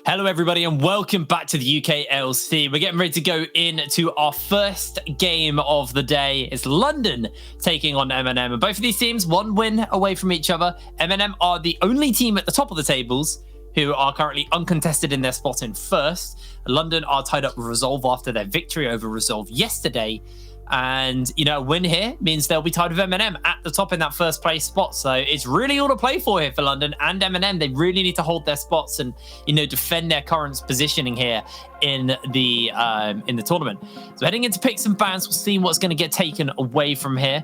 Hello, everybody, and welcome back to the UKLC. We're getting ready to go into our first game of the day. It's London taking on MNM. And both of these teams, one win away from each other. MNM are the only team at the top of the tables who are currently uncontested in their spot in first. London are tied up with Resolve after their victory over Resolve yesterday. And, you know, a win here means they'll be tied with MNM at the top in that first place spot. So it's really all to play for here for London and MNM. They really need to hold their spots and, you know, defend their current positioning here in the tournament. So heading into picks and bans, we'll see what's going to get taken away from here.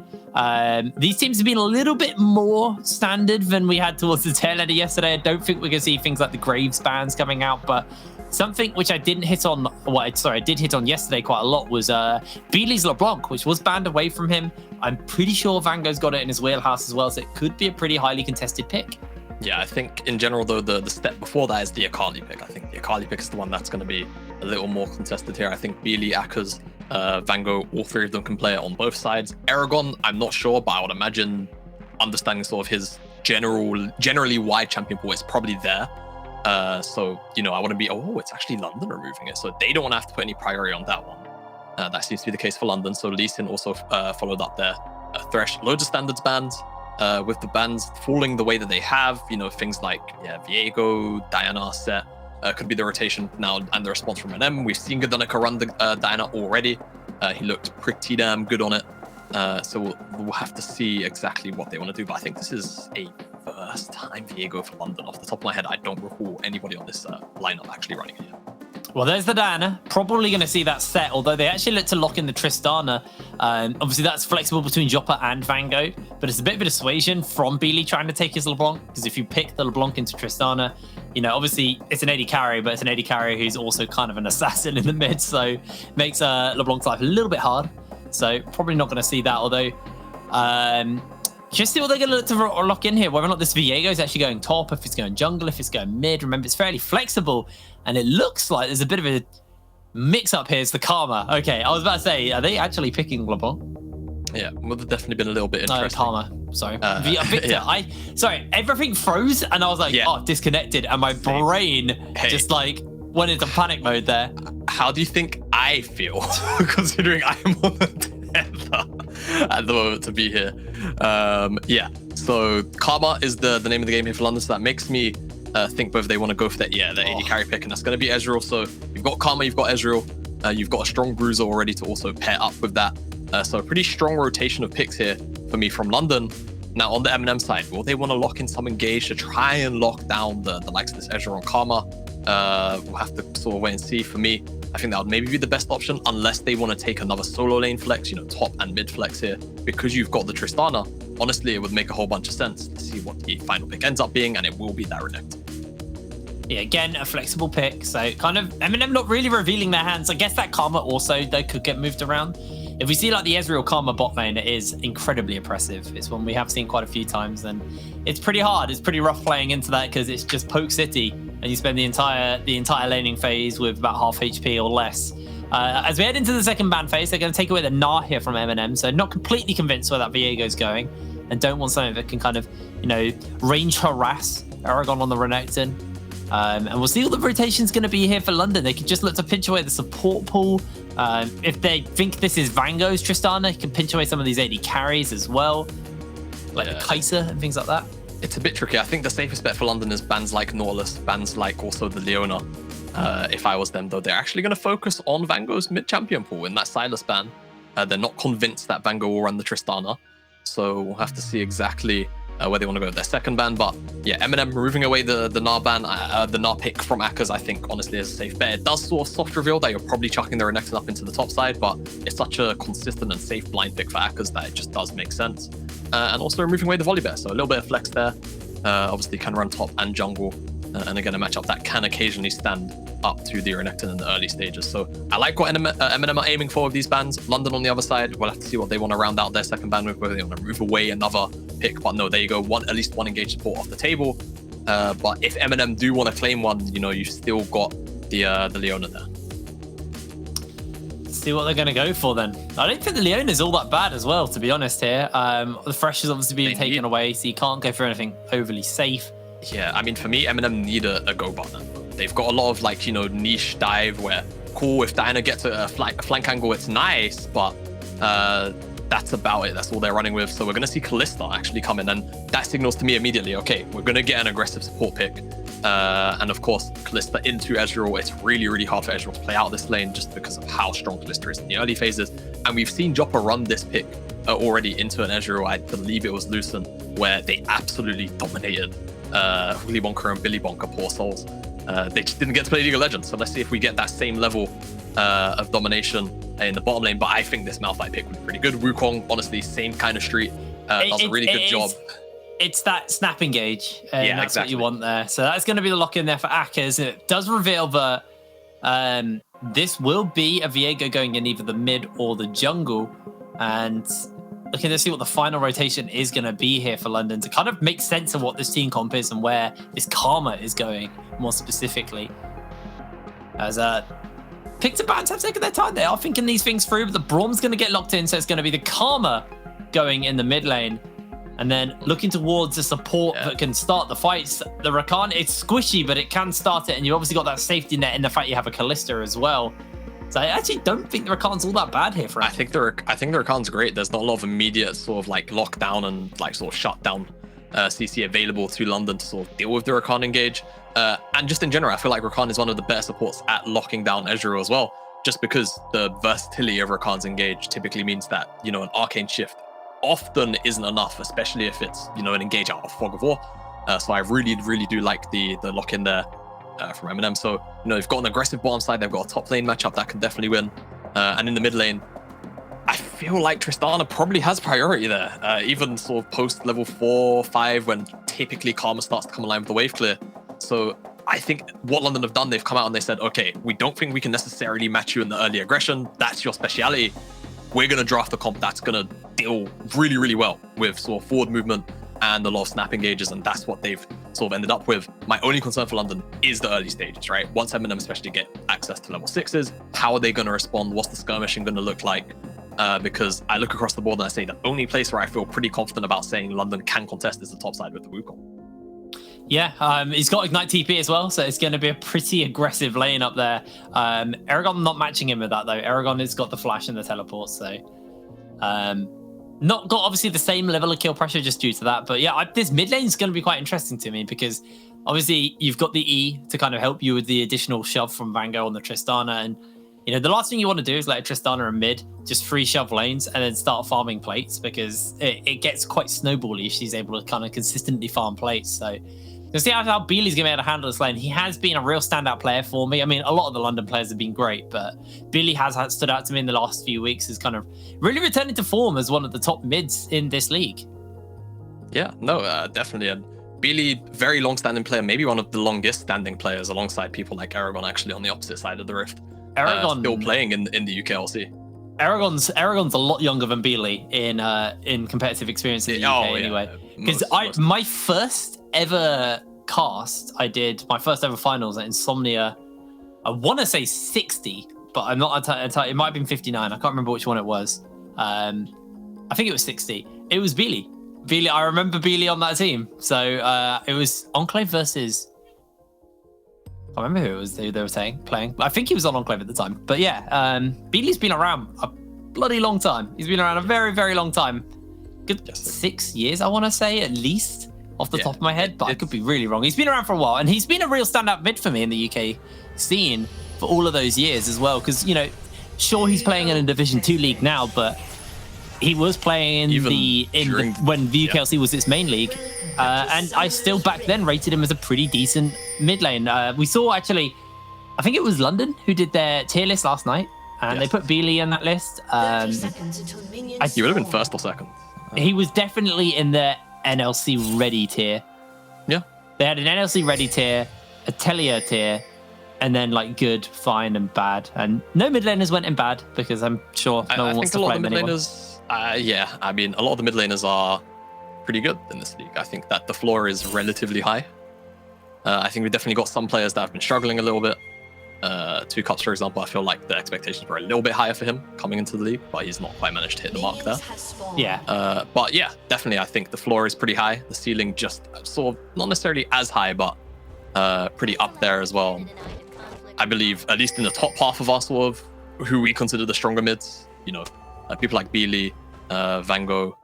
These teams have been a little bit more standard than we had towards the tail end of yesterday. I don't think we're going to see things like the Graves bans coming out, but something which I didn't hit on, I did hit on yesterday quite a lot was Beely's LeBlanc, which was banned away from him. I'm pretty sure Vango's got it in his wheelhouse as well, so it could be a pretty highly contested pick. Yeah, I think in general, though, the step before that is the Akali pick. I think the Akali pick is the one that's going to be a little more contested here. I think Beely, Akaz, Vango, all three of them can play it on both sides. Aragon, I'm not sure, but I would imagine understanding sort of his generally wide champion pool is probably there. So, you know, I want to be, it's actually London removing it. So they don't want to have to put any priority on that one. That seems to be the case for London. So Lee Sin also followed up there. Thresh, loads of standards bans, with the bans falling the way that they have, you know, things like, Viego, Diana set, could be the rotation now and the response from MNM. We've seen Godonica run the Diana already. He looked pretty damn good on it. So we'll have to see exactly what they want to do. But I think this is a first time Viego for London. Off the top of my head, I don't recall anybody on this lineup actually running it yet. Well, there's the Diana. Probably going to see that set, although they actually look to lock in the Tristana. Obviously, that's flexible between Joppa and Vango, but it's a bit of a dissuasion from Beely trying to take his LeBlanc, because if you pick the LeBlanc into Tristana, you know, obviously it's an AD carry, but it's an AD carry who's also kind of an assassin in the mid, so makes LeBlanc's life a little bit hard. So probably not going to see that, although just see what they're going to look to lock in here, whether or not this Viego is actually going top, if it's going jungle, if it's going mid. Remember, it's fairly flexible, and it looks like there's a bit of a mix-up here. It's the Karma. Okay, I was about to say, are they actually picking LeBlanc? Yeah, would have definitely been a little bit interesting. Karma, sorry. Victor, yeah. Sorry, everything froze, and I was like, disconnected, and my brain just like went into panic mode there. How do you think I feel, considering I am on the tether at the moment to be here? So Karma is the name of the game here for London, so that makes me think whether they want to go for the AD carry pick, and that's going to be Ezreal. So you've got Karma, you've got Ezreal, you've got a strong bruiser already to also pair up with that. So a pretty strong rotation of picks here for me from London. Now on the MNM side, will they want to lock in some engage to try and lock down the likes of this Ezreal and Karma? We'll have to sort of wait and see. For me, I think that would maybe be the best option, unless they want to take another solo lane flex, you know, top and mid flex here, because you've got the Tristana. Honestly, it would make a whole bunch of sense to see what the final pick ends up being, and it will be that Renekton. Yeah, again, a flexible pick. So kind of MNM not really revealing their hands. I guess that Karma also, though, could get moved around. If we see like the Ezreal Karma bot lane, it is incredibly oppressive. It's one we have seen quite a few times, and it's pretty hard. It's pretty rough playing into that, because it's just poke city, and you spend the entire laning phase with about half HP or less. As we head into the second ban phase, they're going to take away the Gnar here from MNM, so not completely convinced where that Viego's going, and don't want something that can kind of, you know, range harass Aragon on the Renekton. And we'll see what the rotation's going to be here for London. They could just look to pinch away the support pool. If they think this is Vango's Tristana, you can pinch away some of these AD carries as well, like the Kaiser and things like that. It's a bit tricky. I think the safest bet for London is bans like Nautilus, bans like also the Leona. If I was them, though, they're actually going to focus on Vango's mid-champion pool in that Silas ban. They're not convinced that Vango will run the Tristana, so we'll have to see exactly where they want to go with their second ban. But yeah, MNM removing away the Gnar ban, the Gnar pick from Akaz, I think honestly is a safe bet. It does sort of soft reveal that you're probably chucking the Renekton up into the top side, but it's such a consistent and safe blind pick for Akaz that it just does make sense. And also removing away the Volibear, so a little bit of flex there. Obviously can run top and jungle, and again a matchup that can occasionally stand up to the Renekton in the early stages. So I like what MNM are aiming for with these bans. London on the other side, we'll have to see what they want to round out their second ban with, whether they want to move away another pick. But no, there you go, at least one engaged support off the table. But if MNM do want to claim one, you know, you've still got the Leona there. See what they're going to go for then. I don't think the Leona is all that bad as well, to be honest here. The Thresh is obviously being taken away, so you can't go for anything overly safe. Yeah, I mean, for me, MNM need a go button. They've got a lot of like, you know, niche dive where, cool, if Diana gets a flank angle, it's nice, but that's about it. That's all they're running with. So we're going to see Kalista actually come in, and that signals to me immediately, okay, we're going to get an aggressive support pick. And of course, Kalista into Ezreal. It's really, really hard for Ezreal to play out this lane just because of how strong Kalista is in the early phases. And we've seen Joppa run this pick already into an Ezreal. I believe it was Lucent, where they absolutely dominated Willy Wonka and Billy Bonker, poor souls. They just didn't get to play League of Legends. So let's see if we get that same level of domination in the bottom lane. But I think this Malphite pick would be pretty good. Wukong, honestly, same kind of street. Does a really good job. It's that snap engage. And Yeah, that's exactly. what you want there. So that's going to be the lock in there for Akers. It does reveal that this will be a Viego going in either the mid or the jungle. And looking to see what the final rotation is going to be here for London to kind of make sense of what this team comp is and where this Karma is going more specifically. As Pictor Bands have taken their time. They are thinking these things through, but the Braum's going to get locked in, so it's going to be the Karma going in the mid lane. And then looking towards the support that can start the fights. The Rakan, it's squishy, but it can start it. And you've obviously got that safety net in the fact you have a Kalista as well. So I actually don't think the Rakan's all that bad here for him. I think the Rakan's great. There's not a lot of immediate sort of like lockdown and like sort of shutdown CC available to London to sort of deal with the Rakan engage. And just in general, I feel like Rakan is one of the better supports at locking down Ezreal as well, just because the versatility of Rakan's engage typically means that, you know, an arcane shift often isn't enough, especially if it's, you know, an engage out of Fog of War. So I really, really do like the lock in there from MNM. So, you know, they've got an aggressive bottom side, they've got a top lane matchup that can definitely win. And in the mid lane, I feel like Tristana probably has priority there, even sort of post level 4, 5, when typically Karma starts to come aligned with the wave clear. So I think what London have done, they've come out and they said, okay, we don't think we can necessarily match you in the early aggression. That's your speciality. We're going to draft a comp that's going to deal really, really well with sort of forward movement and a lot of snap engages, and that's what they've sort of ended up with. My only concern for London is the early stages, right? Once MNM especially get access to level 6s, how are they going to respond? What's the skirmishing going to look like? Because I look across the board and I say the only place where I feel pretty confident about saying London can contest is the top side with the Wukong. Yeah, he's got Ignite TP as well, so it's going to be a pretty aggressive lane up there. Aragon not matching him with that, though. Aragon has got the flash and the teleport, so not got obviously the same level of kill pressure just due to that. But yeah, this mid lane is going to be quite interesting to me because obviously you've got the E to kind of help you with the additional shove from Vango on the Tristana. And, you know, the last thing you want to do is let Tristana and mid just free shove lanes and then start farming plates, because it gets quite snowbally if she's able to kind of consistently farm plates. So you'll see how Beely's going to be able to handle this lane. He has been a real standout player for me. I mean, a lot of the London players have been great, but Beely has stood out to me in the last few weeks as kind of really returning to form as one of the top mids in this league. Yeah, no, definitely. And Beely, very long-standing player, maybe one of the longest-standing players alongside people like Aragon, actually on the opposite side of the rift. Aragon still playing in the UKLC. Aragon's a lot younger than Beely in competitive experience in the UK anyway. Because my first ever cast I did, my first ever finals at Insomnia, I want to say 60, but I'm not it might have been 59. I can't remember which one it was. I think it was 60. It was Beely. I remember Beely on that team. So it was Enclave versus, I remember who they were playing. I think he was on Enclave at the time. But yeah, Beely's been around a bloody long time. He's been around a very, very long time. Good 6 years, I want to say, at least, off the top of my head. But I could be really wrong. He's been around for a while. And he's been a real standout mid for me in the UK scene for all of those years as well. Because, you know, sure, he's playing in a Division 2 league now, but he was playing when the UKLC was its main league. And I still back then rated him as a pretty decent mid lane. We saw actually, I think it was London who did their tier list last night, and they put Beely in that list. He would have been first or second. He was definitely in the NLC ready tier. Yeah. They had an NLC ready tier, a Telia tier, and then like good, fine, and bad. And no mid laners went in bad because I'm sure no one wants to play them anymore. Yeah, I mean, a lot of the mid laners are pretty good in this league. I think that the floor is relatively high. I think we definitely got some players that have been struggling a little bit. 2 Cups, for example, I feel like the expectations were a little bit higher for him coming into the league, but he's not quite managed to hit the mark there. Yeah. But yeah, definitely, I think the floor is pretty high. The ceiling just sort of not necessarily as high, but pretty up there as well. I believe, at least in the top half of our sort of who we consider the stronger mids, you know, people like Beely, Vango,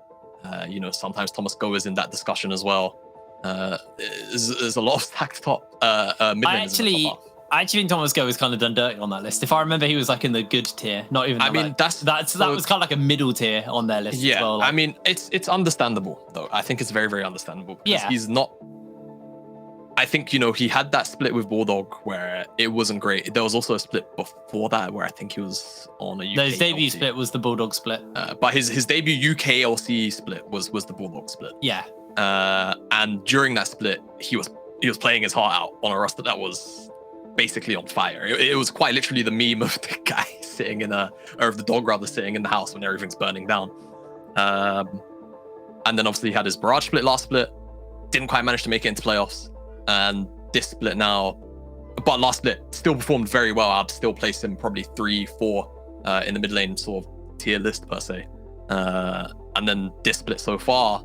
you know, sometimes Thomas Go is in that discussion as well. There's a lot of stacked top mid laners. I actually think Thomas Go was kind of done dirty on that list. If I remember, he was like in the good tier, not even. I mean, that was kind of like a middle tier on their list. Yeah, as well, like. I mean, it's understandable though. I think it's very, very understandable because he's not. I think, you know, he had that split with Bulldog where it wasn't great. There was also a split before that where I think he was on a UKLC. His debut split was the Bulldog split. But his debut UKLC split was the Bulldog split. Yeah. And during that split, he was playing his heart out on a roster that was basically on fire. It was quite literally the meme of the guy sitting in or of the dog rather sitting in the house when everything's burning down. And then obviously he had his Barrage split last split, didn't quite manage to make it into playoffs. And this split now, but last split still performed very well. I'd still place him probably 3-4 in the mid lane sort of tier list per se. And then this split so far,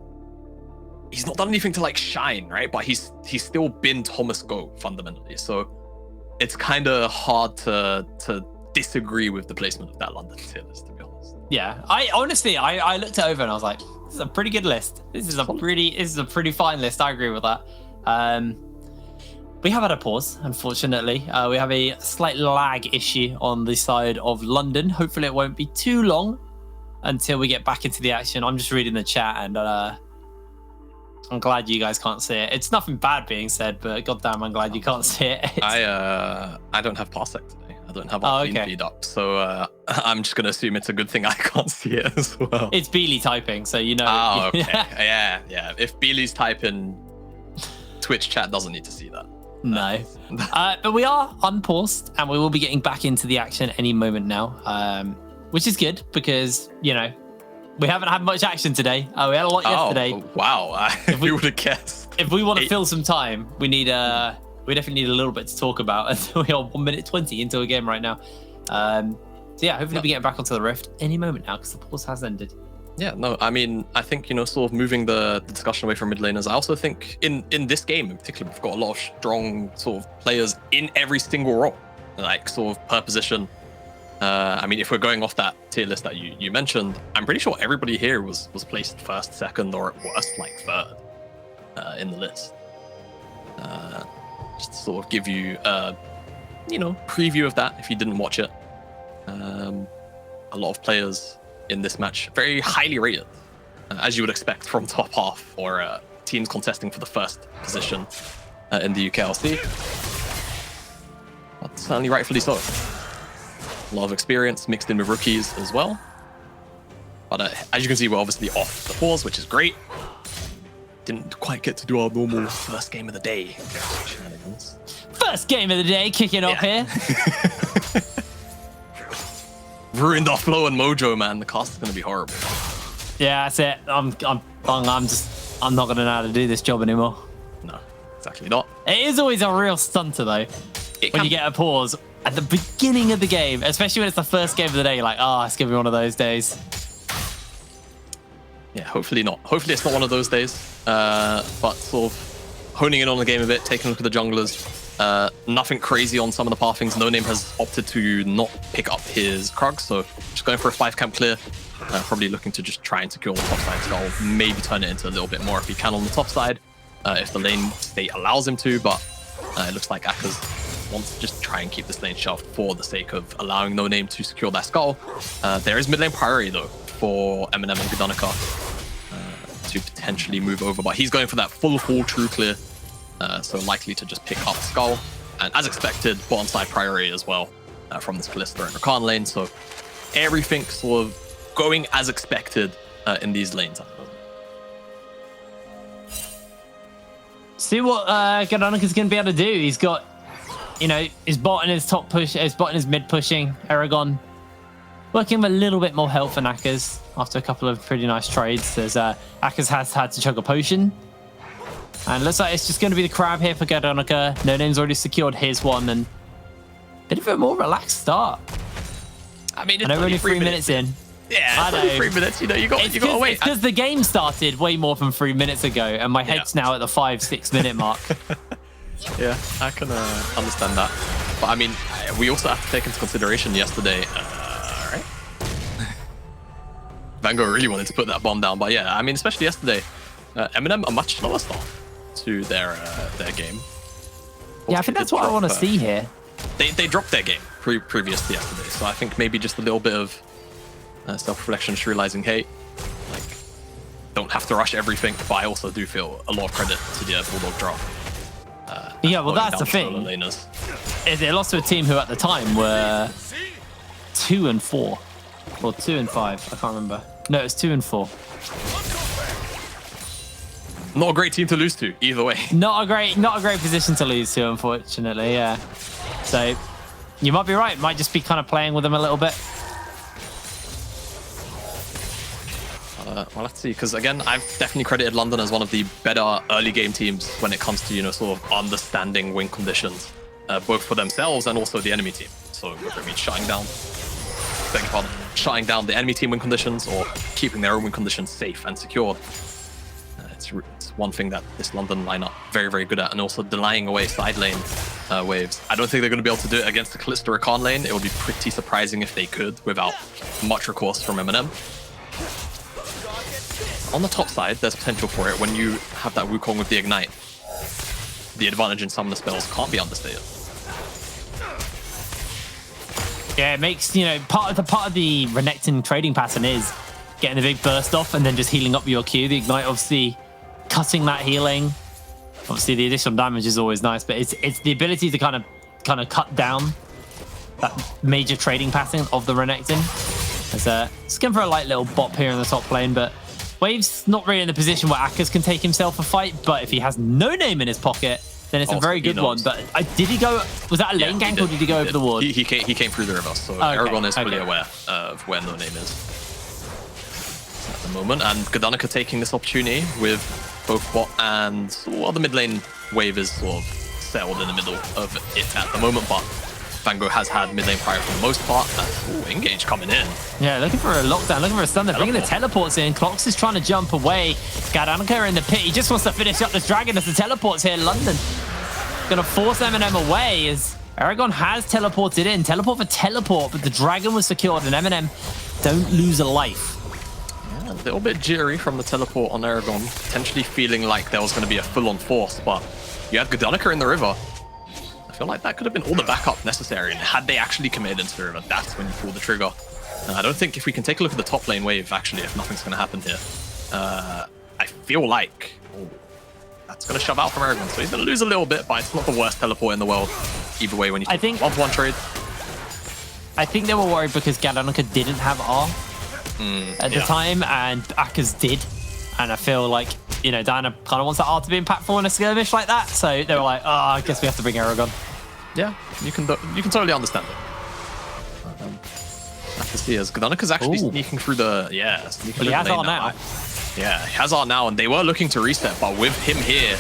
he's not done anything to like shine, right? But he's still been Thomas Go fundamentally. So it's kind of hard to disagree with the placement of that London tier list, to be honest. Yeah, I honestly looked it over and I was like, this is a pretty good list. This is a pretty fine list. I agree with that. We have had a pause, unfortunately. We have a slight lag issue on the side of London. Hopefully it won't be too long until we get back into the action. I'm just reading the chat and I'm glad you guys can't see it. It's nothing bad being said, but goddamn, I'm glad you can't see it. I don't have Parsec today. I don't have our feed up, so I'm just gonna assume it's a good thing I can't see it as well. It's Beely typing, so you know. Oh, okay. yeah. If Beely's typing, Twitch chat doesn't need to see that. No. But we are unpaused and we will be getting back into the action any moment now, which is good because, you know, we haven't had much action today. We had a lot yesterday. Wow. Who would have guessed? If we want to fill some time, we definitely need a little bit to talk about. We are 1 minute 20 into a game right now. So yeah, hopefully we get back onto the Rift any moment now because the pause has ended. Yeah, no, I mean, I think, you know, sort of moving the discussion away from mid laners, I also think in this game in particular, we've got a lot of strong sort of players in every single role, like sort of per position. I mean, if we're going off that tier list that you mentioned, I'm pretty sure everybody here was placed first, second, or at worst, like third in the list. Just to sort of give you you know, preview of that if you didn't watch it. A lot of players in this match very highly rated, as you would expect from top half or teams contesting for the first position in the UKLC. But certainly rightfully so. A lot of experience mixed in with rookies as well. But as you can see, we're obviously off the pause, which is great. Didn't quite get to do our normal first game of the day shenanigans. First game of the day kicking off here. Ruined our flow and mojo, man. The cast is going to be horrible. Yeah, that's it. I'm not going to know how to do this job anymore. No, exactly not. It is always a real stunter though. When you get a pause at the beginning of the game, especially when it's the first game of the day, you're like, it's going to be one of those days. Yeah, hopefully not. Hopefully it's not one of those days. But sort of honing in on the game a bit, taking a look at the junglers. Nothing crazy on some of the pathings. No Name has opted to not pick up his Krug, so just going for a 5-camp clear. Probably looking to just try and secure the top side skull. Maybe turn it into a little bit more if he can on the top side, if the lane state allows him to, but it looks like Akaz wants to just try and keep this lane shelved for the sake of allowing No Name to secure that skull. There is mid lane priority though for MNM and Gudanica to potentially move over, but he's going for that full true clear. So likely to just pick up Skull. And as expected, bottom side priority as well from this Kalista and Rakan lane. So everything sort of going as expected in these lanes. See what Gudanika's going to be able to do. He's got, you know, his bot and his top push, his bot and his mid pushing. Aragon working with a little bit more health than Akaz after a couple of pretty nice trades. As Akaz has had to chug a potion. And looks like it's just going to be the crab here for Gudanica. No Name's already secured his one, and a bit of a more relaxed start. I mean, we're only 3 minutes in. Yeah, I know. 3 minutes. You know, you got to wait. It's because the game started way more than 3 minutes ago, and my head's now at the 5-6 minute mark. Yeah, I can understand that. But I mean, we also have to take into consideration yesterday, right? Vango really wanted to put that bomb down, but yeah, I mean, especially yesterday, MNM a much slower start to their game. Yeah, I think that's what I want to see here. They dropped their game previous to yesterday, so I think maybe just a little bit of self-reflection, just realizing, hey, like, don't have to rush everything. But I also do feel a lot of credit to the Bulldog drop. Yeah, well, that's the thing. They lost to a team who at the time were 2-4 or 2-5. I can't remember. No, it's 2-4. Not a great team to lose to, either way. Not a great position to lose to, unfortunately. Yeah. So you might be right. Might just be kind of playing with them a little bit. Well, let's see, because again, I've definitely credited London as one of the better early game teams when it comes to, you know, sort of understanding win conditions, both for themselves and also the enemy team. So whether it means shutting down the enemy team win conditions or keeping their own win conditions safe and secured. It's one thing that this London lineup very, very good at, and also denying away side lane waves. I don't think they're going to be able to do it against the Kalista Rakan lane. It would be pretty surprising if they could without much recourse from MNM. On the top side, there's potential for it when you have that Wukong with the Ignite. The advantage in some of the spells can't be understated. Yeah, it makes, you know, part of the Renekton trading pattern is getting the big burst off and then just healing up your Q. The Ignite obviously cutting that healing. Obviously the additional damage is always nice, but it's the ability to kind of cut down that major trading pattern of the Renekton. It's going for a light little bop here in the top lane, but Wave's not really in the position where Akers can take himself a fight, but if he has no name in his pocket, then it's a very good one. But did he go? Was that a lane gank or did he go over the ward? He came through the river, so Aragon is fully aware of where no name is at the moment. And Gdanika taking this opportunity with both bot and the mid lane wave is sort of settled in the middle of it at the moment, but Vango has had mid lane prior for the most part. Engage coming in. Yeah, looking for a lockdown, looking for a stun. They're bringing the teleports in. Clocks is trying to jump away. Gdanika in the pit. He just wants to finish up this dragon as the teleports here. London going to force MNM away as Aragon has teleported in. Teleport for teleport, but the dragon was secured and MNM don't lose a life. Yeah, a little bit jittery from the teleport on Aragon. Potentially feeling like there was going to be a full-on force, but you have Gdanika in the river. I feel like that could have been all the backup necessary, and had they actually committed into the river, that's when you pull the trigger. I don't think if we can take a look at the top lane wave, actually, if nothing's going to happen here, I feel like that's going to shove out from Aragon, so he's going to lose a little bit, but it's not the worst teleport in the world. Either way, when you take a 1-1 trade. I think they were worried because Gdanika didn't have R at the time, and Akers did. And I feel like, you know, Diana kind of wants that R to be impactful in a skirmish like that. So they were like, oh, I guess we have to bring Aragon. Yeah, you can totally understand it. I have to see as Gdanika's actually sneaking through the Well, he has R now. Yeah, he has R now, and they were looking to reset, but with him here.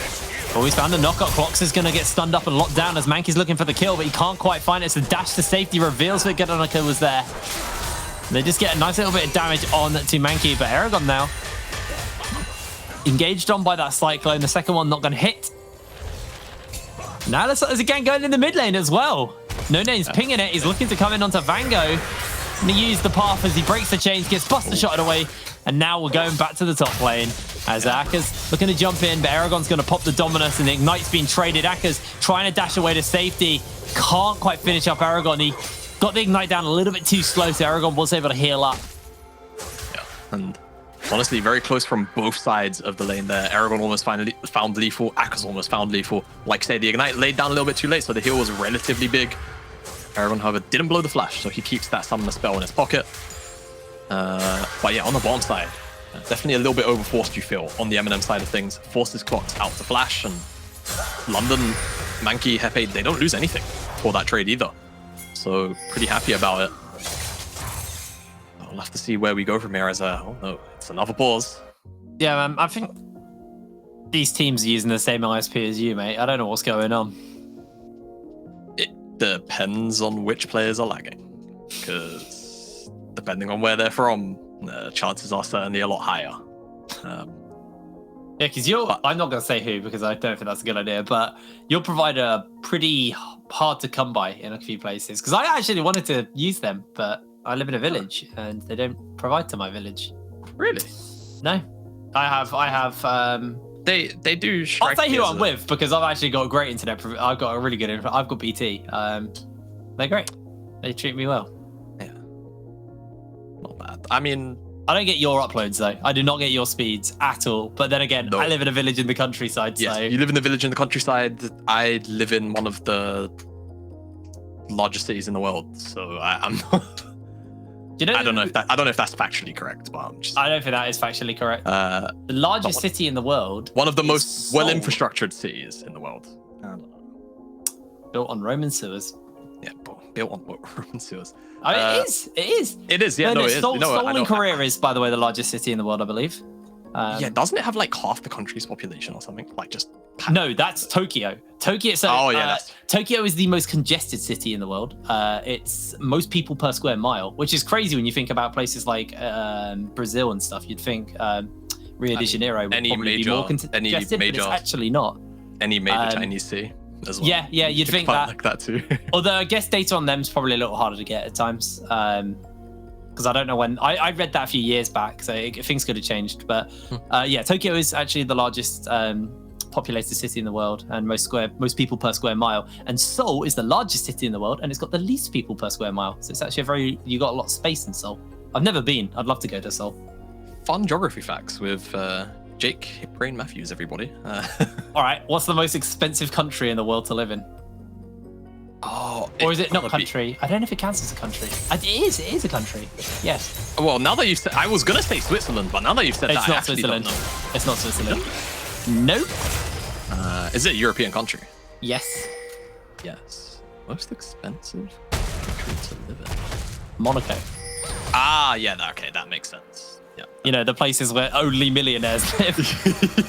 Oh, he's found a knockup. Clocks is going to get stunned up and locked down as Mankey's looking for the kill, but he can't quite find it. So dash to safety reveals that Gdanika was there. They just get a nice little bit of damage on to Mankey, but Aragon now engaged on by that Cyclone. The second one not going to hit. Now there's again going in the mid lane as well. No Name's pinging it. He's looking to come in onto Vango. And he used the path as he breaks the chains, gets Buster shotted away. And now we're going back to the top lane as Akers looking to jump in, but Aragon's going to pop the Dominus and the Ignite's being traded. Akers trying to dash away to safety. Can't quite finish up Aragon. He got the Ignite down a little bit too slow, so Aragon was able to heal up. Yeah, and honestly, very close from both sides of the lane there. Aragon almost found lethal. Akers almost found lethal. Like I say, the Ignite laid down a little bit too late, so the heal was relatively big. Aragon, however, didn't blow the flash, so he keeps that summoner spell in his pocket. But yeah, on the bottom side, definitely a little bit overforced, you feel, on the MNM side of things. Forces Clocks out to flash, and London, Mankey, Hepe, they don't lose anything for that trade either. So pretty happy about it. We'll have to see where we go from here as oh no, it's another pause. Yeah, man, I think these teams are using the same ISP as you, mate. I don't know what's going on. It depends on which players are lagging. Because depending on where they're from, the chances are certainly a lot higher. Yeah, because I'm not going to say who because I don't think that's a good idea, but you'll provide a pretty hard to come by in a few places. Because I actually wanted to use them, but I live in a village and they don't provide to my village. Really? No. I have. They do. I'll say who I'm with because I've actually got a great internet. I've got a really good. I've got BT. They're great. They treat me well. Yeah. Not bad. I mean, I don't get your uploads though. I do not get your speeds at all. But then again, no. I live in a village in the countryside. Yes, so you live in a village in the countryside. I live in one of the largest cities in the world. So I'm not. You know, I don't know if that's factually correct, but I don't think that is factually correct. The largest city in the world. One of the most well-infrastructured cities in the world. Built on Roman sewers. Yeah, built on Roman sewers. I mean, it is. It is. It is. Yeah, no, it is. Seoul in Korea is, by the way, the largest city in the world, I believe. Yeah, doesn't it have like half the country's population or something? Like just. No, that's Tokyo. Tokyo. So, Tokyo is the most congested city in the world. It's most people per square mile, which is crazy when you think about places like Brazil and stuff. You'd think Rio de Janeiro would probably be more congested, but it's actually not. Any major Chinese city as well. Yeah, you'd think that. Like that too. Although I guess data on them is probably a little harder to get at times. Because I don't know when. I read that a few years back, so things could have changed. But yeah, Tokyo is actually the largest populated city in the world and most people per square mile. And Seoul is the largest city in the world and it's got the least people per square mile. So it's actually you got a lot of space in Seoul. I've never been. I'd love to go to Seoul. Fun geography facts with Jake Brain Matthews, everybody. All right, what's the most expensive country in the world to live in? Oh, or is it not country? I don't know if it counts as a country. It is a country. Yes. Well, now that you've said, I was gonna say Switzerland, but now that you've said that, I actually don't know. It's not Switzerland. Nope. Is it a European country? Yes. Yes. Most expensive country to live in? Monaco. Ah, yeah. Okay, that makes sense. Yeah. You know, the places where only millionaires live.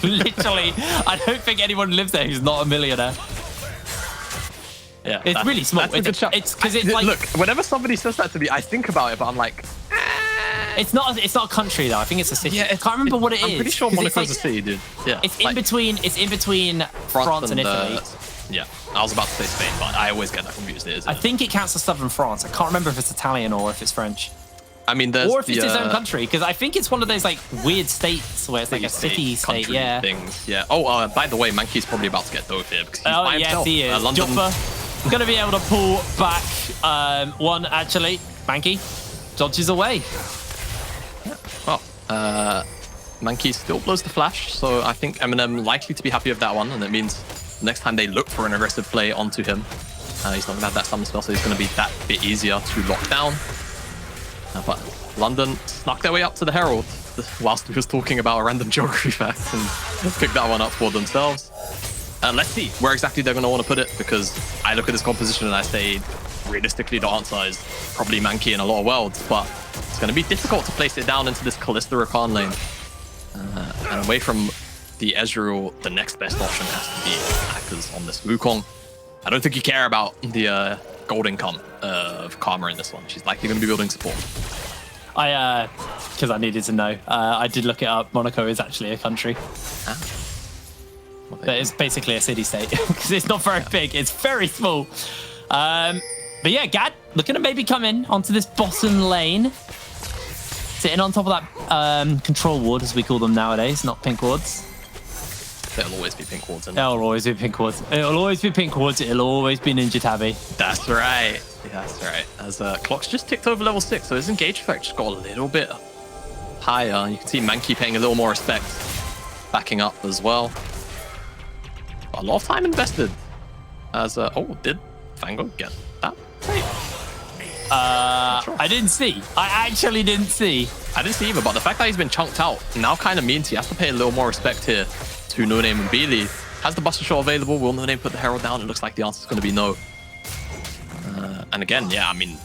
Literally, I don't think anyone lives there who's not a millionaire. Yeah, it's really small. It's because it's like, look, whenever somebody says that to me, I think about it, but I'm like, it's not a country though. I think it's a city. Yeah, I can't remember what it is. I'm pretty sure Monaco's a city, dude. Yeah, it's in between France and Italy. Yeah, I was about to say Spain, but I always get that confused. I think it counts as southern France. I can't remember if it's Italian or if it's French. I mean, or if it's its own country, because I think it's one of those like weird states where it's like a city state. Yeah. Things. Yeah. Oh, by the way, Mankey's probably about to get dove here because he's by himself. He is. London. Jopper going to be able to pull back one actually. Mankey dodges away. Well, Mankey still blows the flash, so I think MNM likely to be happy with that one, and it means next time they look for an aggressive play onto him, he's not going to have that summon spell, so it's going to be that bit easier to lock down. But London snuck their way up to the Herald whilst he was talking about a random geography fact and picked that one up for themselves. Let's see where exactly they're going to want to put it, because I look at this composition and I say, realistically, the answer is probably Mankey in a lot of worlds, but it's going to be difficult to place it down into this Kalista Rakan lane. And away from the Ezreal, the next best option has to be attackers on this Wukong. I don't think you care about the gold income of Karma in this one. She's likely going to be building support. Because I needed to know. I did look it up. Monaco is actually a country. But it's basically a city-state because it's not very big. It's very small. But yeah, Gad looking to maybe come in onto this bottom lane. Sitting on top of that control ward, as we call them nowadays, not pink wards. There'll always be pink wards in there. There'll always be pink wards. It'll always be pink wards. It'll always be Ninja Tabby. That's right. Yeah, that's right. As Clock's just ticked over level 6, so his engage effect just got a little bit higher. You can see Mankey paying a little more respect, backing up as well. But a lot of time invested. As did Vango get that? I didn't see. I actually didn't see. I didn't see either, but the fact that he's been chunked out now kind of means he has to pay a little more respect here to No Name and Beely. Has the Buster Shot available? Will No Name put the Herald down? It looks like the answer is going to be no. And again, yeah, I mean,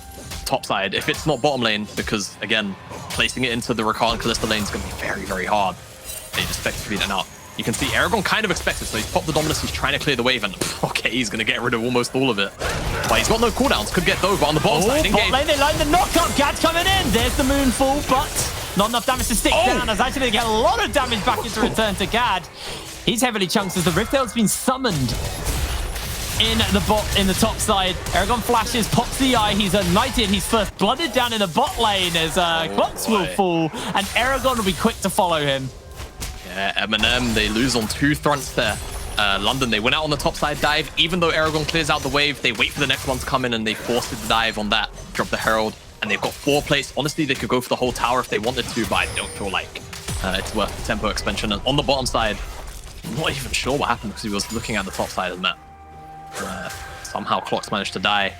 top side, if it's not bottom lane, because again, placing it into the Rakan and Kalista lane is going to be very, very hard. They just effectively then out. You can see Aragon kind of expects it, so he's popped the Dominus, he's trying to clear the wave, and okay, he's going to get rid of almost all of it. But he's got no cooldowns, could get Dove, but on the bottom side, engage. Bot lane, they line the knock-up, Gad's coming in, there's the Moonfall, but Not enough damage to stick down. As actually get a lot of damage back into return to Gad. He's heavily chunked as the Riftail's been summoned in the top side. Aragon flashes, pops the eye. He's ignited. He's first blooded down in the bot lane as clocks will fall, and Aragon will be quick to follow him. Yeah, MNM, they lose on 2 fronts there. London, they went out on the top side dive. Even though Aragon clears out the wave, they wait for the next one to come in and they force the dive on that. Drop the Herald, and they've got 4 plates. Honestly, they could go for the whole tower if they wanted to, but I don't feel like it's worth the tempo expansion. And on the bottom side, I'm not even sure what happened because he was looking at the top side of the map. Somehow Clocks managed to die.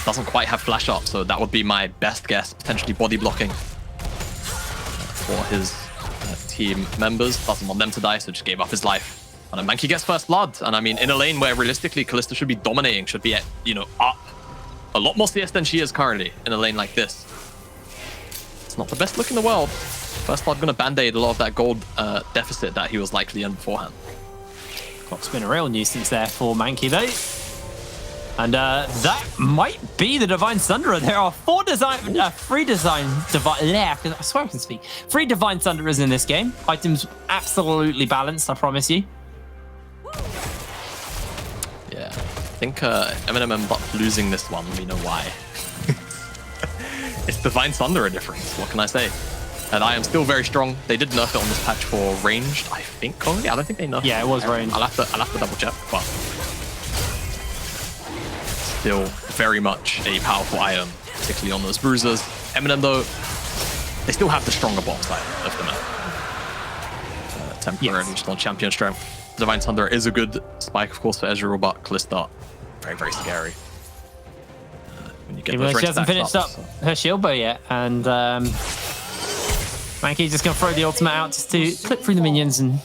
Doesn't quite have flash up, so that would be my best guess. Potentially body blocking for his team members. Doesn't want them to die, so just gave up his life. And Mankey gets first blood. And I mean, in a lane where realistically Kalista should be dominating, should be at, up a lot more CS than she is currently in a lane like this. It's not the best look in the world. First blood gonna band-aid a lot of that gold deficit that he was likely in beforehand. Clock's been a real nuisance there for Mankey though. And that might be the Divine Thunderer. There are 3 Divine Thunderers in this game. Items absolutely balanced, I promise you. Yeah, I think MNM ended up losing this one. We know why. It's Divine Thunderer difference. What can I say? And I am still very strong. They did nerf it on this patch for ranged, I think. Only I don't think they nerfed. Yeah, it was ranged. I'll have to double check, but still very much a powerful item, particularly on those bruisers. MNM though, they still have the stronger bottom side of the map. Temporarily just on champion strength. Divine Thunder is a good spike, of course, for Ezreal, but Kalista, very, very scary. When you get those she hasn't finished up her shield bow yet, and Mankey's just going to throw the ultimate out just to clip through the minions and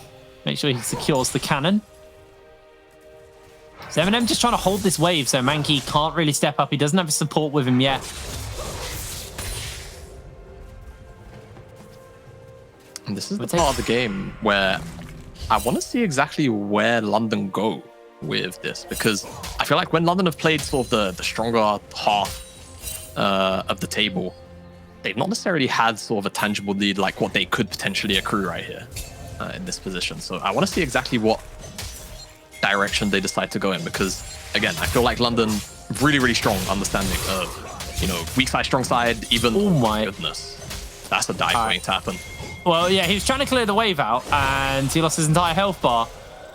make sure he secures the cannon. So MNM just trying to hold this wave, so Mankey can't really step up. He doesn't have his support with him yet. And this is the part of the game where I want to see exactly where London go with this, because I feel like when London have played sort of the stronger half of the table, they've not necessarily had sort of a tangible lead like what they could potentially accrue right here in this position. So I want to see exactly what direction they decide to go in, because again, I feel like London really, really strong understanding of, weak side, strong side, even. Oh my goodness. That's a dive waiting to happen. Well, yeah, he was trying to clear the wave out and he lost his entire health bar.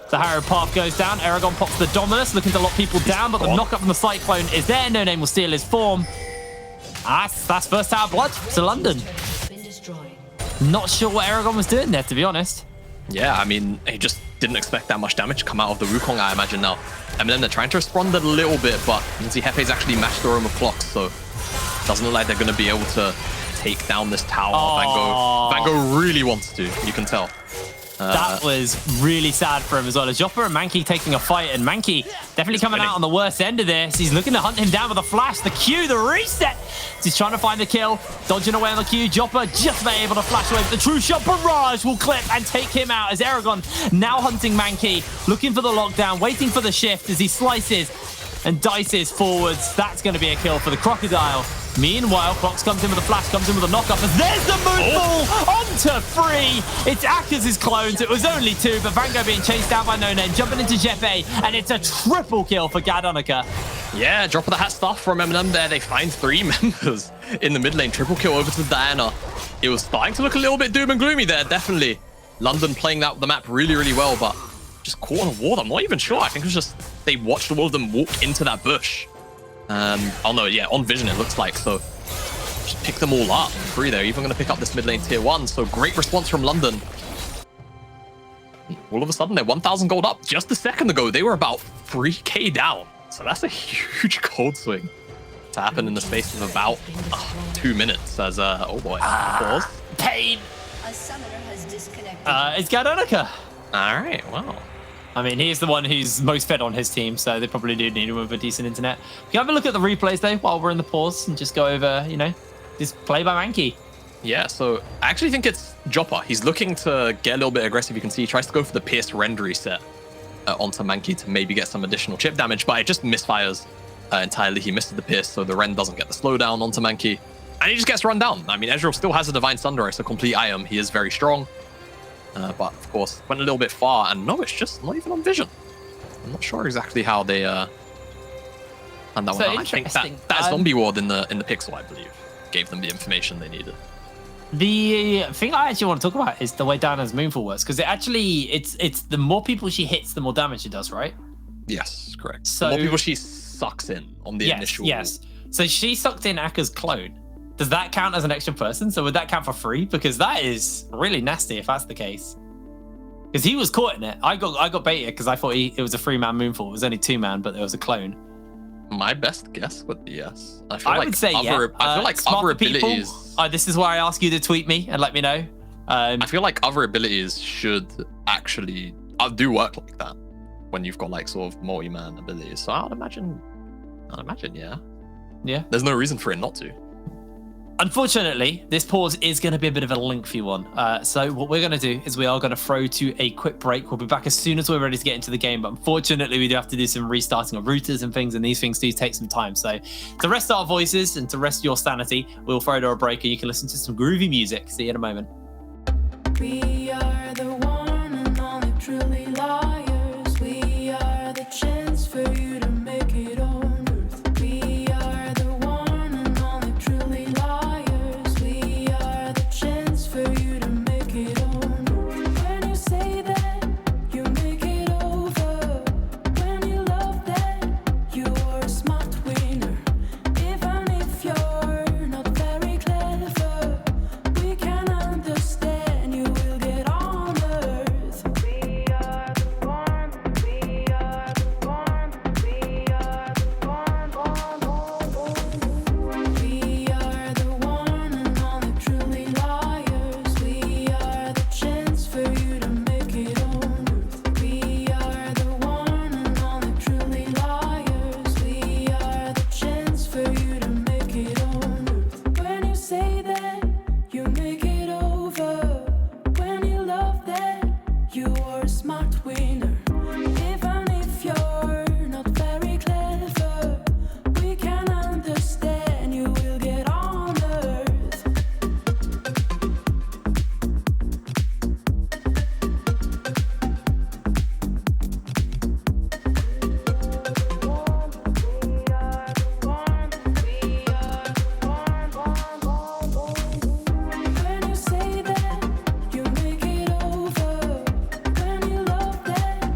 The Harrow path goes down. Aragon pops the Dominus, looking to lock people down, but the knock up from the Cyclone is there. No Name will steal his form. That's first tower blood to London. Not sure what Aragon was doing there, to be honest. Yeah, I mean, he just didn't expect that much damage to come out of the Wukong, I imagine now. And then they're trying to respond a little bit, but you can see Hefe's actually matched the room of clocks, so it doesn't look like they're going to be able to take down this tower. Van Gogh really wants to, you can tell. That was really sad for him as well. As Joppa and Mankey taking a fight, and Mankey definitely coming out on the worst end of this. He's looking to hunt him down with a flash. The Q, the reset. He's trying to find the kill, dodging away on the Q. Joppa just about able to flash away. The true shot barrage will clip and take him out as Aragon now hunting Mankey, looking for the lockdown, waiting for the shift as he slices and dices forwards. That's going to be a kill for the Crocodile. Meanwhile, Clocks comes in with a flash, comes in with a knock-up, as there's the move ball onto 3. It's Akka's clones. It was only 2, but Van Gogh being chased down by No Name, jumping into Jeppe, and it's a triple kill for Gadonica. Yeah, drop of the hat stuff from MNM there. They find 3 members in the mid lane. Triple kill over to Diana. It was starting to look a little bit doom and gloomy there, definitely. London playing out the map really, really well, but just caught on a ward. I'm not even sure. I think it was just they watched all of them walk into that bush. Oh no, yeah, on vision it looks like, so just pick them all up. 3 there, even going to pick up this mid lane tier 1, so great response from London. All of a sudden they're 1,000 gold up. Just a second ago they were about 3k down, so that's a huge gold swing to happen in the space of about 2 minutes as oh boy, pause. Pain. A summoner has disconnected. It's Gadonica. All right, wow. I mean, he's the one who's most fed on his team, so they probably do need him with a decent internet. We can have a look at the replays, though, while we're in the pause and just go over, this play by Mankey. Yeah, so I actually think it's Joppa. He's looking to get a little bit aggressive. You can see he tries to go for the Pierce Rend reset onto Mankey to maybe get some additional chip damage, but it just misfires entirely. He misses the Pierce, so the Rend doesn't get the slowdown onto Mankey. And he just gets run down. I mean, Ezreal still has a Divine Sunder. It's a complete item. He is very strong. But, of course, went a little bit far. And no, it's just not even on Vision. I'm not sure exactly how they... and that So one, I think that Zombie Ward in the Pixel, I believe, gave them the information they needed. The thing I actually want to talk about is the way Diana's Moonfall works, because it's the more people she hits, the more damage she does, right? Yes, correct. So the more people she sucks in on the initial... Yes. So she sucked in Akka's clone. Does that count as an extra person? So would that count for free? Because that is really nasty if that's the case. Because he was caught in it. I got baited because I thought it was a 3-man Moonfall. It was only 2-man, but there was a clone. My best guess would be yes. I would say yeah. I feel like other abilities... this is why I ask you to tweet me and let me know. I feel like other abilities should actually do work like that when you've got like sort of multi-man abilities. So I'd imagine, yeah. Yeah. There's no reason for it not to. Unfortunately, this pause is going to be a bit of a lengthy one. So what we're going to do is we are going to throw to a quick break. We'll be back as soon as we're ready to get into the game. But unfortunately, we do have to do some restarting of routers and things, and these things do take some time. So to rest our voices and to rest your sanity, we'll throw to a break and you can listen to some groovy music. See you in a moment. We are the one and only truly liars. We are the chance for you to make it on earth. We are the one and only truly liars. We are the chance for you to make it on earth. When you say that, you make it over. When you love that, you are a smart winner. Even if you're not very clever, we can understand you will get on earth. We are the one, we are the one, we are the one. We are the one and only truly liars. We are the chance for you to make it on earth. We are the one and only truly liars. We are the chance for you to make it on earth. When you say that, you make it over. When you love that, you are a smart winner. Even if you're not very clever, we can understand you will get on earth. When you say that, you make it over. When you love that,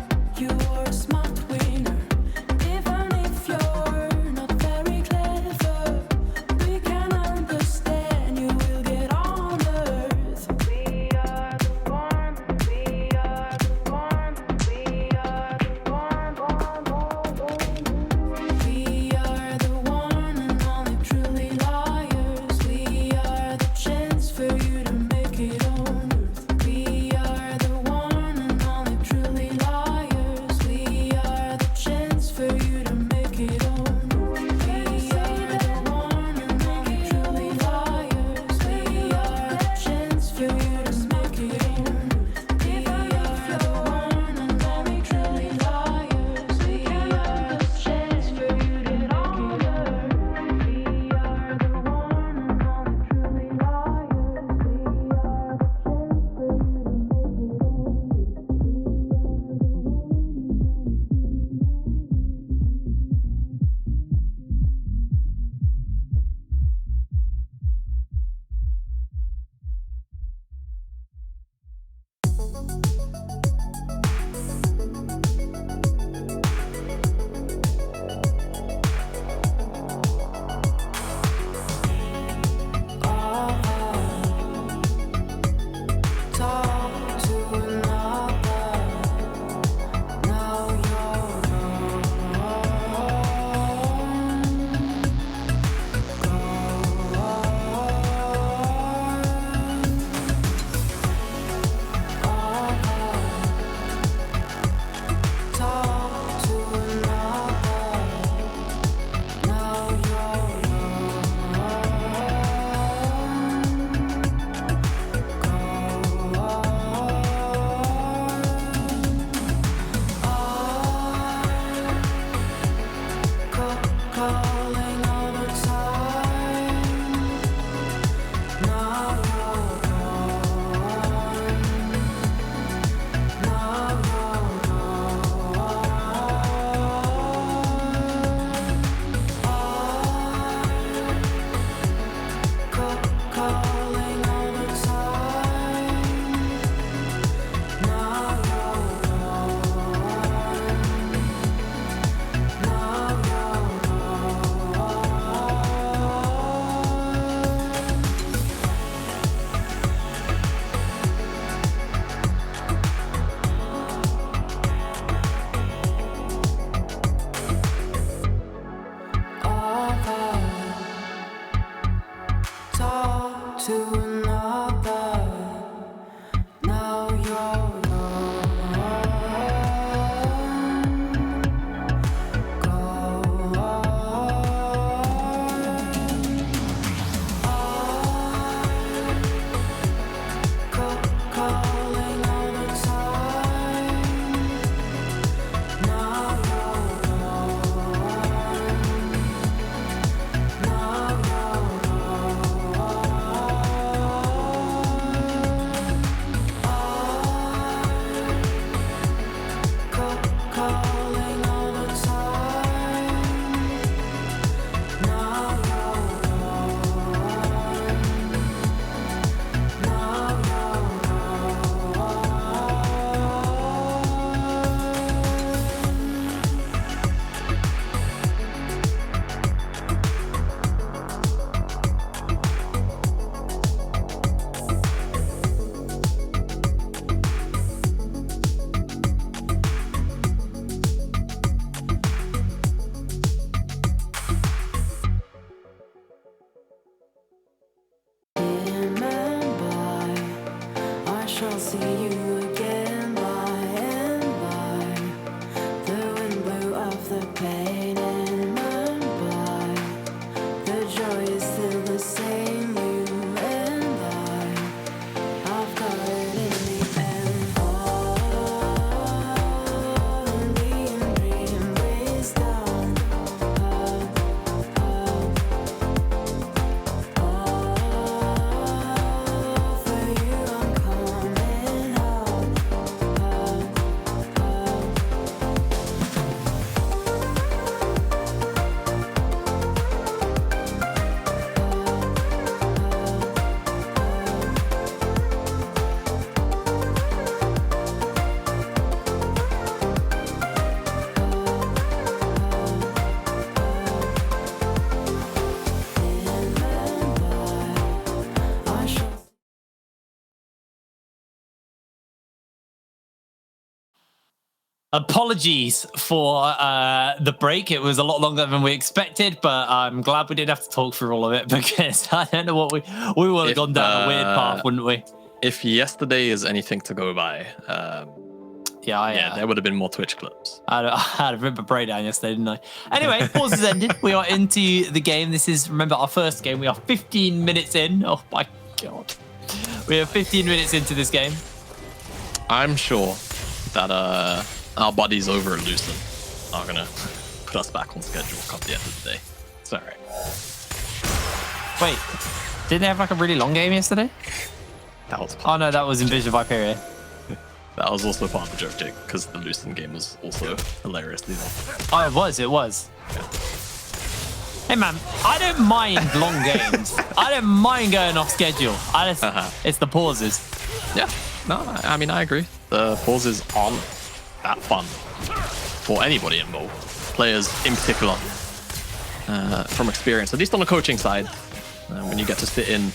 Apologies for the break. It was a lot longer than we expected, but I'm glad we didn't have to talk through all of it because I don't know what we would have gone down a weird path, wouldn't we? If yesterday is anything to go by, yeah, there would have been more Twitch clips. I had a bit of a breakdown yesterday, didn't I? Anyway, pause has ended. We are into the game. This is, remember, our first game. We are 15 minutes in. Oh my God. We are 15 minutes into this game. I'm sure that our buddies over at Lucent are going to put us back on schedule come the end of the day. It's all right. Wait, didn't they have like a really long game yesterday? That was Oh no, that was Invasion of Viperia. That was also part of the joke, Jake, because the Lucent game was also hilariously long. Oh, it was. Hey man, I don't mind long games. I don't mind going off schedule. It's the pauses. Yeah, no, I mean, I agree. The pauses aren't that fun for anybody involved. Players in particular, from experience, at least on the coaching side, when you get to sit in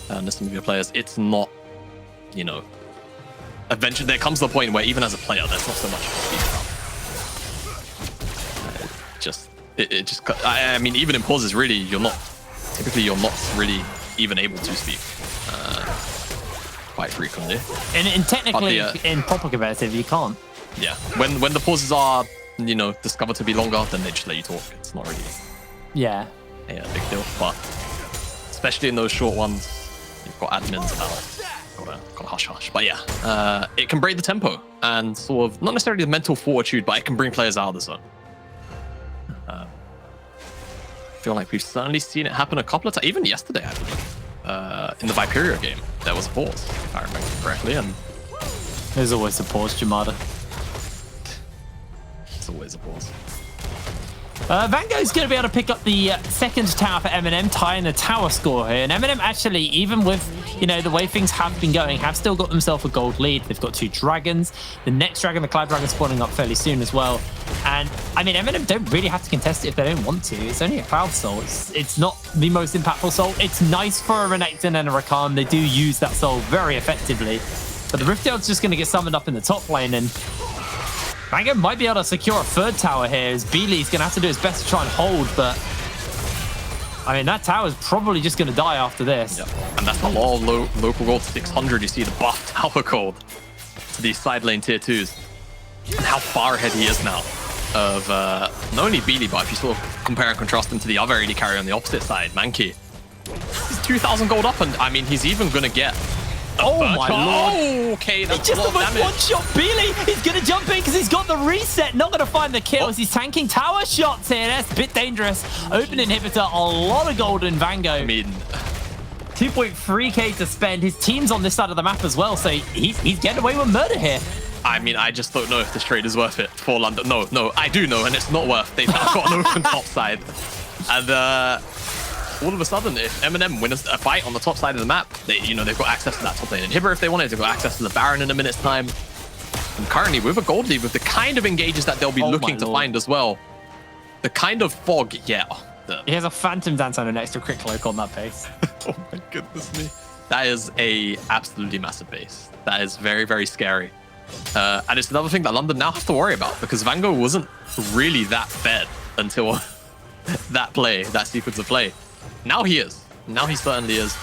and listen to your players, it's not, you know, eventually there comes the point where even as a player, there's not so much to speak about. I mean, even in pauses, really, you're not really even able to speak quite frequently. And technically, in proper competitive, you can't. Yeah, when the pauses are, you know, discovered to be longer, then they just let you talk. It's not really a big deal. But especially in those short ones, you've got admins about gotta hush. But yeah, it can break the tempo and sort of not necessarily the mental fortitude, but it can bring players out of the zone. I feel like we've certainly seen it happen a couple of times, even yesterday, I believe. In the Viperia game, there was a pause, if I remember correctly, and there's always a pause, Jamada. It's always a pause. Vango's going to be able to pick up the second tower for MNM, tying the tower score here. And MNM actually, even with, you know, the way things have been going, have still got themselves a gold lead. They've got 2 dragons. The next dragon, the Cloud Dragon, spawning up fairly soon as well. And, I mean, MNM don't really have to contest it if they don't want to. It's only a Cloud Soul. It's not the most impactful soul. It's nice for a Renekton and a Rakan. They do use that soul very effectively. But the Riftail's just going to get summoned up in the top lane, and Vango might be able to secure a third tower here, as Beely's going to have to do his best to try and hold, but I mean, that tower is probably just going to die after this. Yep. And that's a lot of local gold, 600. You see the buff tower gold to these side lane tier 2s. And how far ahead he is now of not only Beely, but if you sort of compare and contrast him to the other AD carry on the opposite side, Mankey. He's 2,000 gold up, and I mean, he's even going to get oh my lord. Oh, okay, that's just almost one-shot Beely. He's going to jump in because he's got the reset. Not going to find the kills. He's tanking tower shots here. That's a bit dangerous. Open inhibitor, a lot of gold in Vango. I mean, 2.3k to spend. His team's on this side of the map as well, so he's getting away with murder here. I mean, I just don't know if this trade is worth it for London. No, I do know, and it's not worth. They've now got an open top side. And all of a sudden, if MNM wins a fight on the top side of the map, they've got access to that top lane inhibitor if they wanted. They've got access to the Baron in a minute's time. And currently, with a gold lead, with the kind of engages that they'll be looking to find as well, the kind of fog, He has a Phantom Dance and an extra crit cloak on that base. Oh my goodness me. That is a absolutely massive base. That is very, very scary. And it's another thing that London now have to worry about, because Vango wasn't really that fed until that sequence of play. Now he is. Now he certainly is.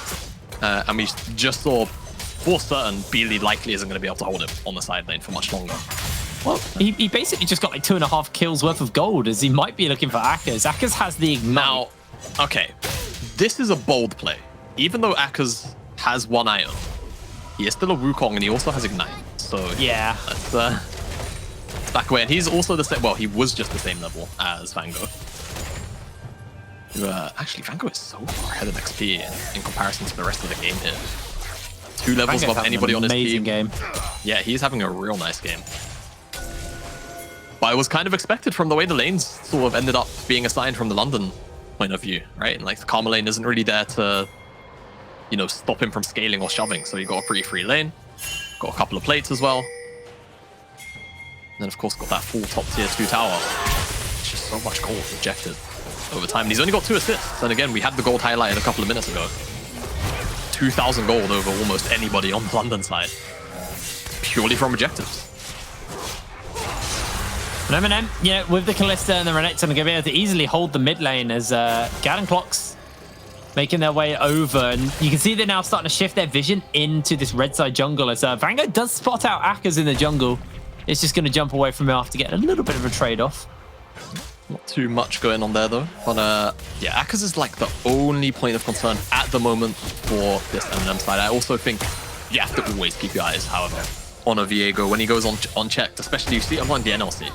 And we just saw for certain Beely likely isn't going to be able to hold him on the side lane for much longer. Well, he basically just got like 2.5 kills worth of gold, as he might be looking for Akaz. Akaz has the Ignite. Now, okay, this is a bold play. Even though Akaz has 1 item, he is still a Wukong and he also has Ignite. So yeah, let's back away. And he's also the same. Well, he was just the same level as Vango. Actually, Vango is so far ahead of XP in comparison to the rest of the game here. 2 levels above anybody on his team. Game. Yeah, he's having a real nice game. But it was kind of expected from the way the lanes sort of ended up being assigned from the London point of view, right? And like the Karma lane isn't really there to, stop him from scaling or shoving. So you got a pretty free lane. Got a couple of plates as well. And then of course got that full top tier 2 tower. It's just so much gold rejected over time. And he's only got 2 assists. And again, we had the gold highlighted a couple of minutes ago. 2,000 gold over almost anybody on the London side. Purely from objectives. And MNM, yeah, with the Kalista and the Renekton, are going to be able to easily hold the mid lane as Gad and Clocks making their way over. And you can see they're now starting to shift their vision into this red side jungle as Vanguard does spot out Akkas in the jungle. It's just going to jump away from him after getting a little bit of a trade-off. Not too much going on there, though. But, yeah, Akkas is, like, the only point of concern at the moment for this MNM side. I also think you have to always keep your eyes, however, on a Viego when he goes unchecked, especially you see him on the NLC,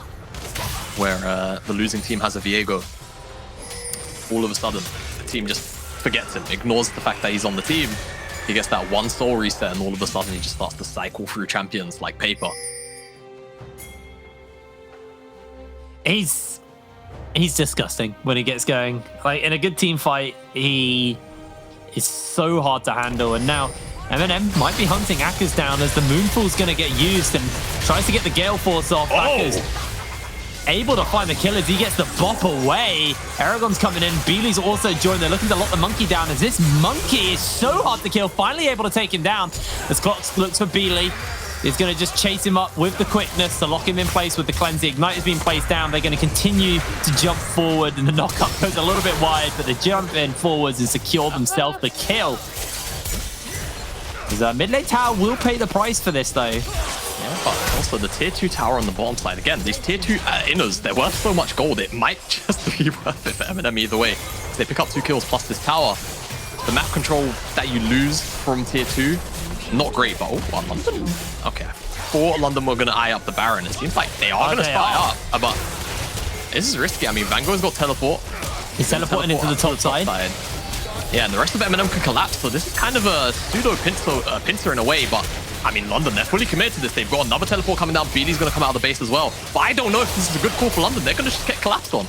where the losing team has a Viego. All of a sudden, the team just forgets him, ignores the fact that he's on the team. He gets that one soul reset, and all of a sudden, he just starts to cycle through champions like paper. He's disgusting when he gets going. Like, in a good team fight, he is so hard to handle. And now MNM might be hunting Akkas down as the Moonfall's going to get used and tries to get the Gale Force off. Akkas able to find the kill as he gets the bop away. Aragon's coming in. Beely's also joined. They're looking to lock the monkey down as this monkey is so hard to kill. Finally able to take him down as Clocks looks for Beely. He's going to just chase him up with the quickness to lock him in place with the cleanse. The Ignite has been placed down. They're going to continue to jump forward, and the knockup goes a little bit wide, but they jump in forwards and secure themselves the kill. Mid lane tower will pay the price for this, though. Yeah, but also the tier 2 tower on the bottom side. Again, these tier 2 inners, they're worth so much gold. It might just be worth it for MNM either way. They pick up 2 kills plus this tower. The map control that you lose from tier 2, not great, but oh, London? Okay. For London, we're going to eye up the Baron. It seems like they are going to start up, but this is risky. I mean, Vango's got teleport. He's teleporting into the top side. Yeah, and the rest of MNM can collapse, so this is kind of a pseudo-pincer in a way, but I mean, London, they're fully committed to this. They've got another teleport coming down. Beely's going to come out of the base as well. But I don't know if this is a good call for London. They're going to just get collapsed on.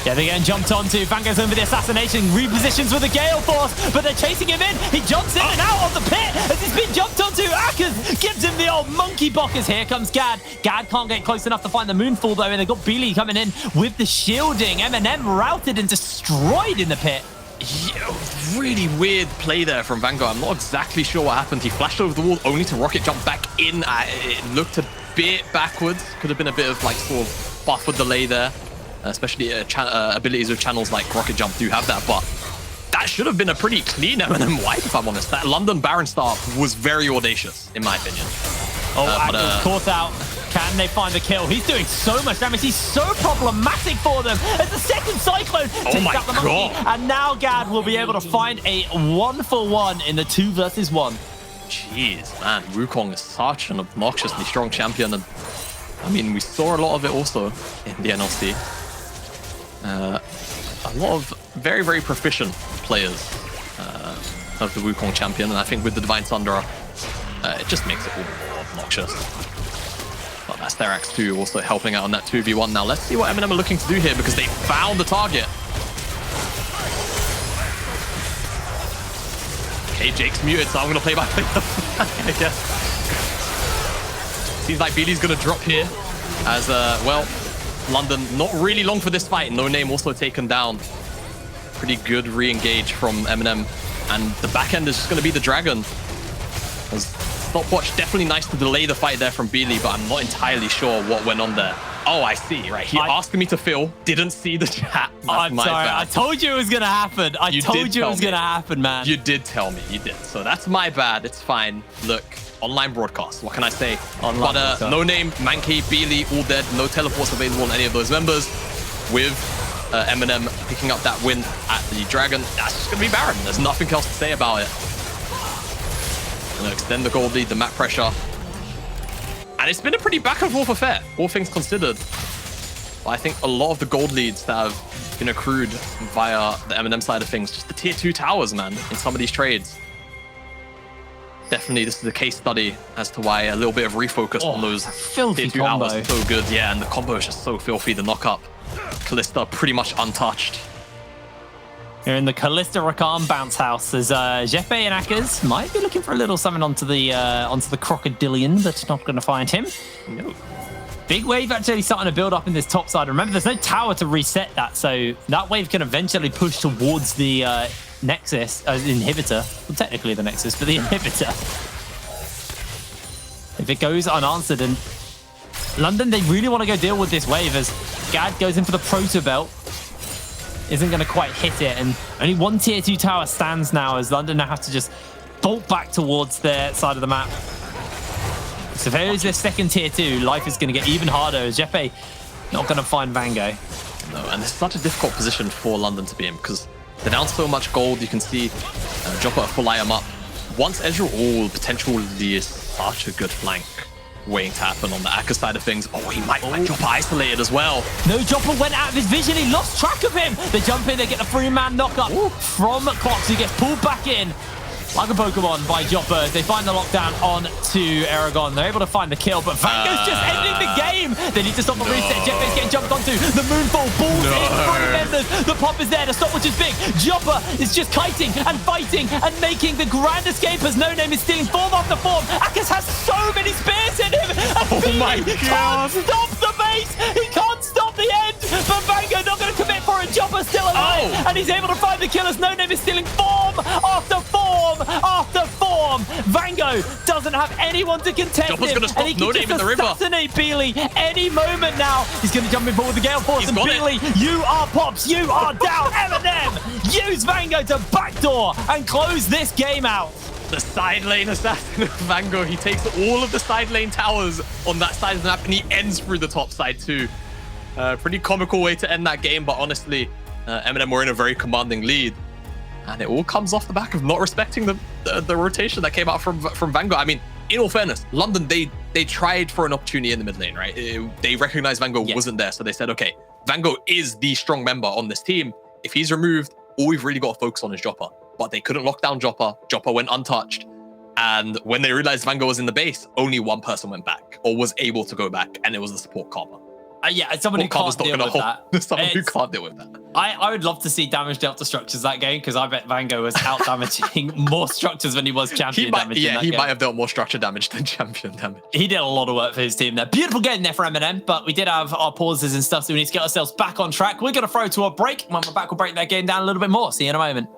Yeah, they're getting jumped onto. Vango's in with the assassination, repositions with the Gale Force, but they're chasing him in. He jumps in and out of the pit as he's been jumped onto. Akkas gives him the old monkey bockers. Here comes Gad. Gad can't get close enough to find the Moonfall, though, and they've got Beely coming in with the shielding. MNM routed and destroyed in the pit. Yeah, really weird play there from Vango. I'm not exactly sure what happened. He flashed over the wall only to rocket jump back in. It looked a bit backwards. Could have been a bit of like sort of buffer delay there. Especially abilities with channels like rocket jump do have that, but that should have been a pretty clean MNM wipe, if I'm honest. That London Baron start was very audacious, in my opinion. Akkas caught out. Can they find the kill? He's doing so much damage. He's so problematic for them as the second Cyclone takes out the monkey. And now Gad will be able to find a 1-for-1 in the 2 versus 1. Jeez, man. Wukong is such an obnoxiously strong champion. And I mean, we saw a lot of it also in the NLC. A lot of very, very proficient players of the Wukong champion. And I think with the Divine Thunderer, it just makes it all more obnoxious. But that's Therax too, also helping out on that 2v1. Now let's see what MNM are looking to do here, because they found the target. Okay, Jake's muted, so I'm going to play by play, I guess. Seems like Beely's going to drop here as, well, London not really long for this fight. No Name also taken down. Pretty good re-engage from MNM. And the back end is just going to be the Dragon. As Stopwatch, definitely nice to delay the fight there from Beely, but I'm not entirely sure what went on there. Oh, I see. Right, he asked me to fill, didn't see the chat. I'm sorry, bad. I told you it was going to happen. I told you it was going to happen, man. You did tell me, you did. So that's my bad. It's fine. Look, online broadcast. What can I say? But No Name, Mankey, Beely, all dead. No teleports available on any of those members. With MNM picking up that win at the Dragon, that's just going to be Baron. There's nothing else to say about it. Gonna extend the gold lead, the map pressure. And it's been a pretty back and forth affair, all things considered. But I think a lot of the gold leads that have been accrued via the MNM side of things, just the tier 2 towers, man, in some of these trades. Definitely, this is a case study as to why a little bit of refocus on those filthy tier 2 towers is so good. Yeah, and the combo is just so filthy. The knock-up, Kalista pretty much untouched. You're in the Kalista Rakan bounce house as Jeppe and Akkas might be looking for a little something onto the Crocodilian, but not going to find him. No. Big wave actually starting to build up in this top side. Remember, there's no tower to reset that, so that wave can eventually push towards the Nexus, inhibitor. Well, technically the Nexus, but the inhibitor. If it goes unanswered, and London, they really want to go deal with this wave as Gad goes in for the Proto Belt. Isn't going to quite hit it, and only one tier 2 tower stands now as London now have to just bolt back towards their side of the map. So if there is their second tier 2, life is going to get even harder as Jeppe not going to find Vango. No, and it's such a difficult position for London to be in because they're down so much gold. You can see Joppa full item up. Once Ezreal potentially is such a good flank waiting to happen on the Akka side of things. Oh, he might find Joppa isolated as well. No, Joppa went out of his vision. He lost track of him. They jump in, they get the 3-man knockup from Clocks, who gets pulled back in like a Pokemon by Joppa as they find the lockdown on to Aragon. They're able to find the kill, but Vango's just ending the game. They need to stop the reset. Jeppe's getting jumped onto. The Moonfall balls in front of Enders. The pop is there. The stop, which is big. Joppa is just kiting and fighting and making the grand escape as No Name is stealing form after form. Akkas has so many spears in him. And my can't stop the base. He can't stop the end. But Vango not going to commit for it. Joppa's still alive. And he's able to find the killers. No Name is stealing form after form after form. Vango doesn't have anyone to contest Joppa's him. Gonna stop and he No can Name just in the river. assassinate Beely any moment now. He's going to jump in forward with the Gale Force. He's And got Beely, you are pops. You are down. MNM, use Vango to backdoor and close this game out. The side lane assassin of Vango. He takes all of the side lane towers on that side of the map and he ends through the top side too. Pretty comical way to end that game, but honestly, MNM were in a very commanding lead. And it all comes off the back of not respecting the rotation that came out from Vango. I mean, in all fairness, London, they tried for an opportunity in the mid lane, right? They recognized Vango wasn't there, so they said, okay, Vango is the strong member on this team. If he's removed, all we've really got to focus on is Joppa. But they couldn't lock down Joppa. Joppa went untouched. And when they realized Vango was in the base, only one person went back or was able to go back, and it was the support Karma. Yeah, someone who can't deal with that. Someone who can't deal with that. I would love to see damage dealt to structures that game because I bet Vango was out damaging more structures than he was champion damage. Yeah, he might have dealt more structure damage than champion damage. He did a lot of work for his team there. Beautiful game there for MNM, but we did have our pauses and stuff, so we need to get ourselves back on track. We're going to throw to a break. When we're back, we'll break that game down a little bit more. See you in a moment.